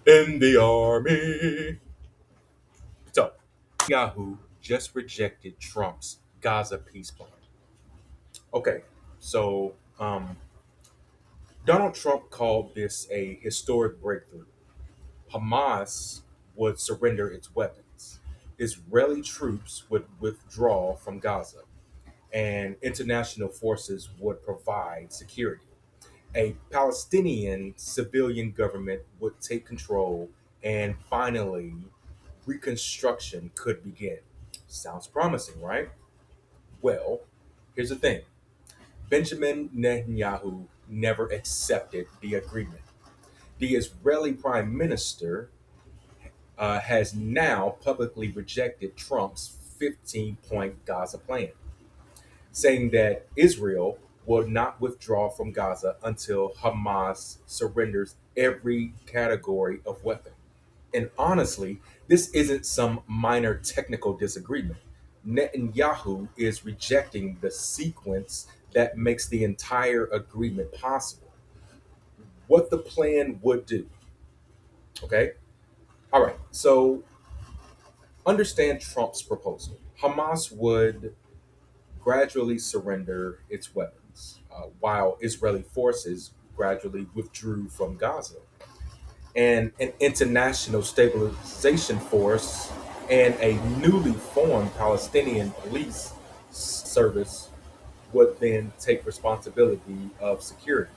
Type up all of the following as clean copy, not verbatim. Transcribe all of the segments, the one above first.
in the army. So, Yahoo just rejected Trump's Gaza peace plan. Okay, so Donald Trump called this a historic breakthrough. Hamas would surrender its weapons. Israeli troops would withdraw from Gaza, and international forces would provide security. A Palestinian civilian government would take control, and finally, reconstruction could begin. Sounds promising, right? Well, here's the thing: Benjamin Netanyahu never accepted the agreement. The Israeli prime minister has now publicly rejected Trump's 15-point Gaza plan, saying that Israel will not withdraw from Gaza until Hamas surrenders every category of weapon. And honestly, this isn't some minor technical disagreement. Netanyahu is rejecting the sequence that makes the entire agreement possible. What the plan would do. Okay? All right. So understand Trump's proposal. Hamas would gradually surrender its weapons, while Israeli forces gradually withdrew from Gaza. And an international stabilization force and a newly formed Palestinian police service would then take responsibility of security.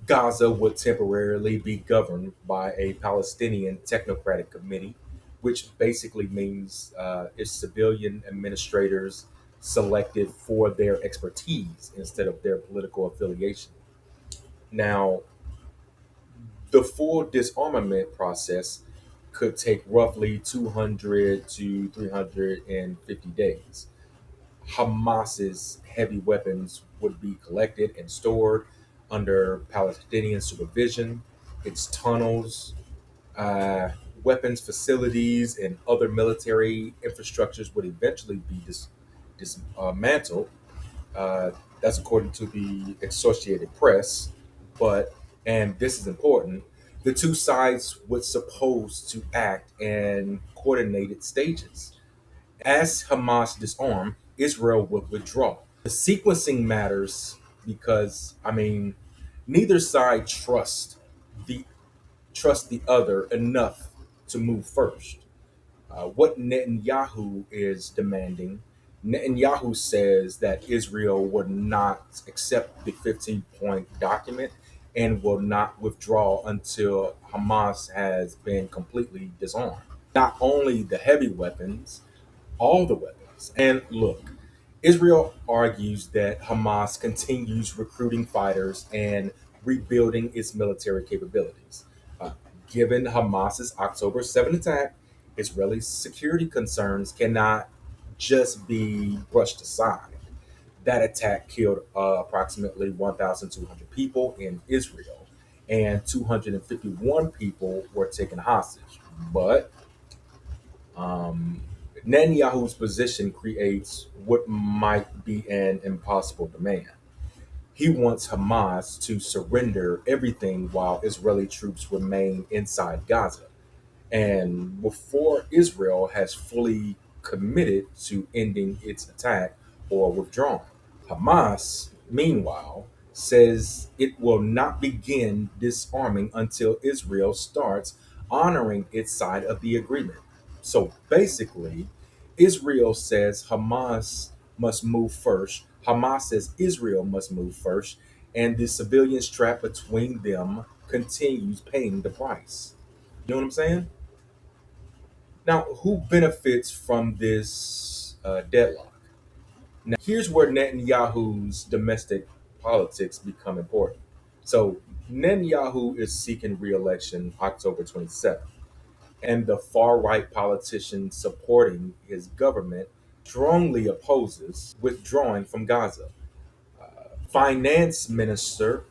Gaza would temporarily be governed by a Palestinian technocratic committee, which basically means it's civilian administrators selected for their expertise instead of their political affiliation. Now, the full disarmament process could take roughly 200 to 350 days. Hamas's heavy weapons would be collected and stored under Palestinian supervision. Its tunnels, uh, weapons facilities, and other military infrastructures would eventually be dismantled. Uh, that's according to the Associated Press. But, and this is important, the two sides were supposed to act in coordinated stages. As Hamas disarmed, Israel would withdraw. The sequencing matters because, I mean, neither side the trust the other enough to move first. What Netanyahu is demanding, Netanyahu says that Israel would not accept the 15-point document and will not withdraw until Hamas has been completely disarmed. Not only the heavy weapons, all the weapons. And look, Israel argues that Hamas continues recruiting fighters and rebuilding its military capabilities. Uh, Given Hamas's October 7th attack, Israeli security concerns cannot just be brushed aside. That attack killed approximately 1,200 people in Israel, and 251 people were taken hostage. But um, Netanyahu's position creates what might be an impossible demand. He wants Hamas to surrender everything while Israeli troops remain inside Gaza, and before Israel has fully committed to ending its attack or withdrawing. Hamas, meanwhile, says it will not begin disarming until Israel starts honoring its side of the agreement. So basically, Israel says Hamas must move first. Hamas says Israel must move first, and the civilians trapped between them continues paying the price. You know what I'm saying? Now, who benefits from this deadlock? Now, here's where Netanyahu's domestic politics become important. So, Netanyahu is seeking re-election October 27th, and the far-right politician supporting his government strongly opposes withdrawing from Gaza. Finance Minister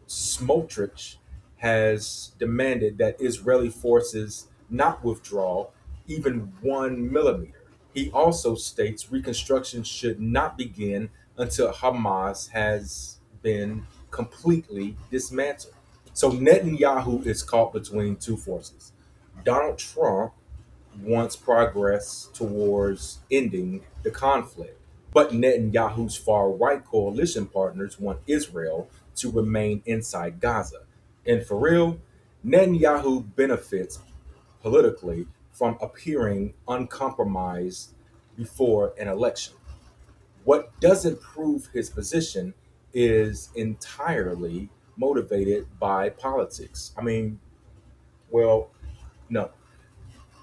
Smotrich has demanded that Israeli forces not withdraw even 1 millimeter. He also states reconstruction should not begin until Hamas has been completely dismantled. So Netanyahu is caught between two forces. Donald Trump wants progress towards ending the conflict, but Netanyahu's far right coalition partners want Israel to remain inside Gaza. And for real, Netanyahu benefits politically from appearing uncompromised before an election. What doesn't prove his position is entirely motivated by politics. I mean, well, no.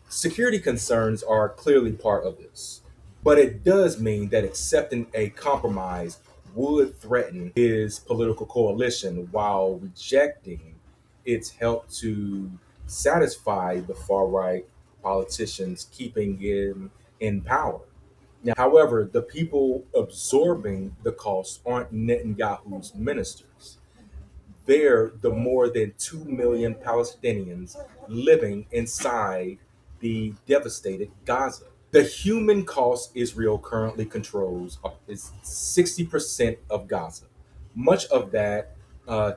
Security concerns are clearly part of this, but it does mean that accepting a compromise would threaten his political coalition while rejecting its help to satisfy the far right politicians keeping him in power. Now, however, the people absorbing the cost aren't Netanyahu's ministers. They're the more than 2 million Palestinians living inside the devastated Gaza. The human cost Israel currently controls is 60% of Gaza. Much of that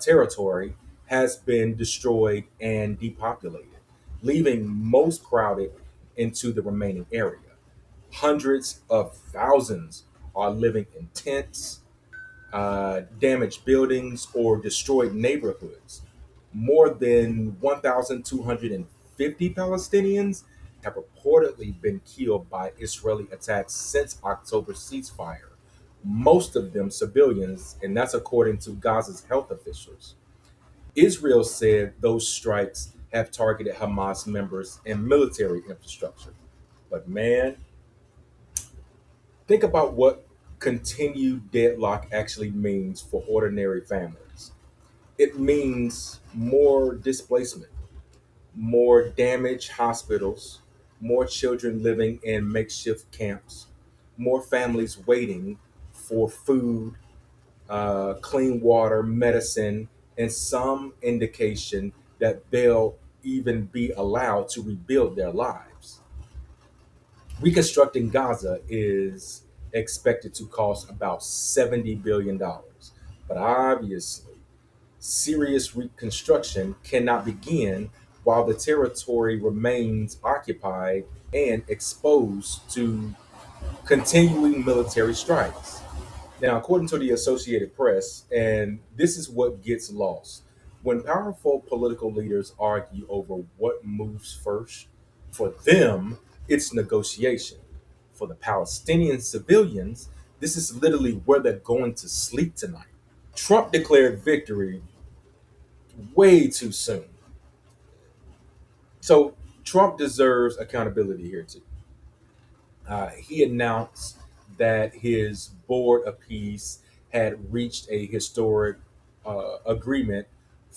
territory has been destroyed and depopulated, leaving most crowded into the remaining area. Hundreds of thousands are living in tents, damaged buildings, or destroyed neighborhoods. More than 1,250 Palestinians have reportedly been killed by Israeli attacks since October ceasefire, most of them civilians, and that's according to Gaza's health officials. Israel said those strikes have targeted Hamas members and military infrastructure. But man, think about what continued deadlock actually means for ordinary families. It means more displacement, more damaged hospitals, more children living in makeshift camps, more families waiting for food, clean water, medicine, and some indication that they'll even be allowed to rebuild their lives. Reconstructing Gaza is expected to cost about $70 billion. But obviously, serious reconstruction cannot begin while the territory remains occupied and exposed to continuing military strikes. Now, according to the Associated Press, and this is what gets lost, when powerful political leaders argue over what moves first, for them, it's negotiation. For the Palestinian civilians, this is literally where they're going to sleep tonight. Trump declared victory way too soon. So, Trump deserves accountability here, too. He announced that his board of peace had reached a historic agreement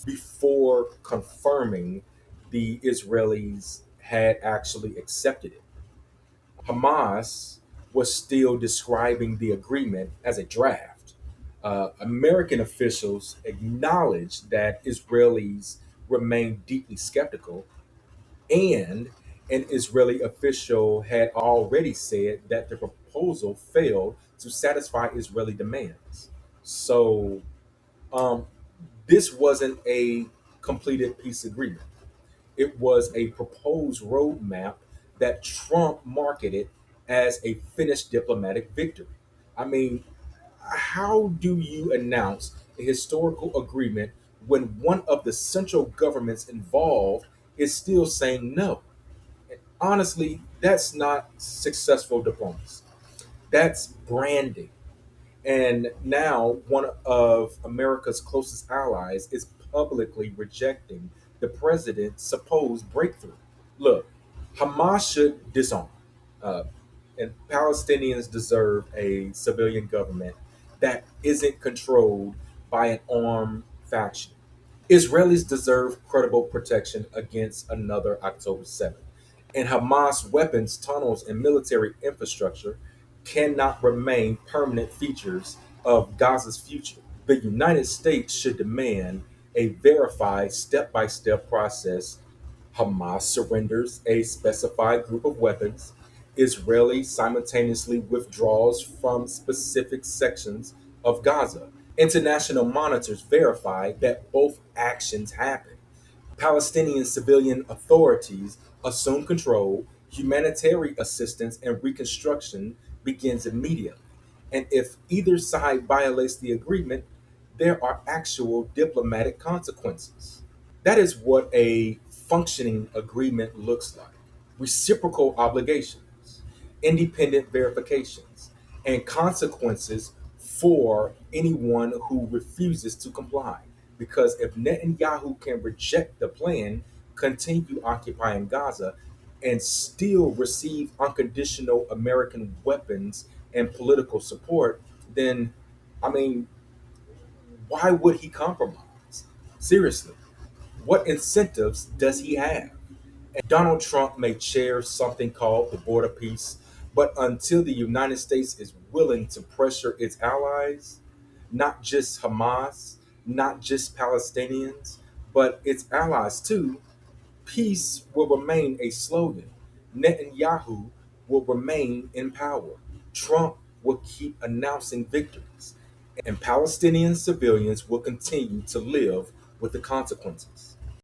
before confirming the Israelis had actually accepted it. Hamas was still describing the agreement as a draft. American officials acknowledged that Israelis remained deeply skeptical, and an Israeli official had already said that the proposal failed to satisfy Israeli demands. So, um, this wasn't a completed peace agreement. It was a proposed roadmap that Trump marketed as a finished diplomatic victory. I mean, how do you announce a historical agreement when one of the central governments involved is still saying no? Honestly, that's not successful diplomacy. That's branding. And now one of America's closest allies is publicly rejecting the president's supposed breakthrough. Look, Hamas should disarm, uh, and Palestinians deserve a civilian government that isn't controlled by an armed faction. Israelis deserve credible protection against another October 7th. And Hamas weapons, tunnels, and military infrastructure cannot remain permanent features of Gaza's future. The United States should demand a verified step by step process. Hamas surrenders a specified group of weapons. Israeli simultaneously withdraws from specific sections of Gaza. International monitors verified that both actions happened. Palestinian civilian authorities assume control, humanitarian assistance and reconstruction begins immediately. And if either side violates the agreement, there are actual diplomatic consequences. That is what a functioning agreement looks like: reciprocal obligations, independent verifications, and consequences for anyone who refuses to comply. Because if Netanyahu can reject the plan, continue occupying Gaza, and still receive unconditional American weapons and political support, then, I mean, why would he compromise? Seriously, what incentives does he have? And Donald Trump may chair something called the border peace, but until the United States is willing to pressure its allies, not just Hamas, not just Palestinians, but its allies too, peace will remain a slogan. Netanyahu will remain in power. Trump will keep announcing victories, and Palestinian civilians will continue to live with the consequences.